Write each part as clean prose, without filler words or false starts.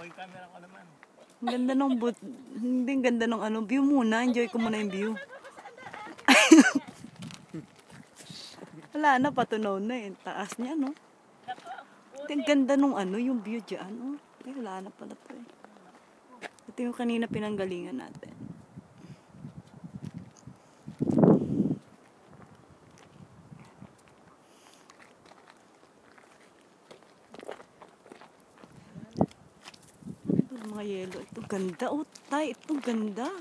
Yung camera ko naman. Ang ganda ng hindi ang ganda ng ano, view muna. Enjoy ko muna yung view. Wala na, patunaw na eh. Taas niya, no? Ang ganda nung ano, yung view dyan, oh. Ay, wala na pala to eh. Ito yung kanina pinanggalingan natin. Mga yelo. Ito ganda. Oh, tay. Ito ganda.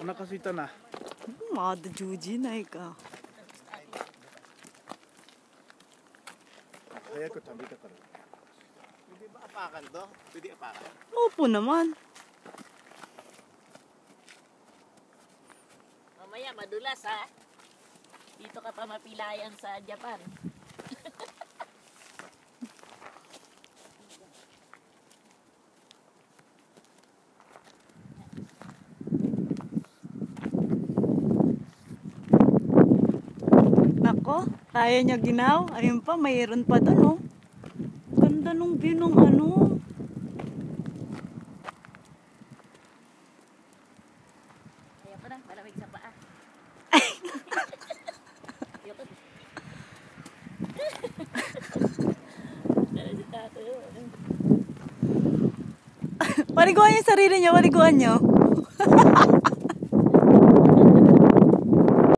Nakasita na. Mada Juji na ka. Kaya ko tabi ka karon. Hindi ba apakan to? Pwede apakan? Opo naman. Mamaya madulas ha. Dito ka pa mapilayan sa Japan. Nako, kaya niya ginaw. Ayun pa, mayroon pa doon, oh. Ganda nung view nung ano. Kaya pa na, malamig sa paa. Paliguan yung sarili niya, paliguan niyo.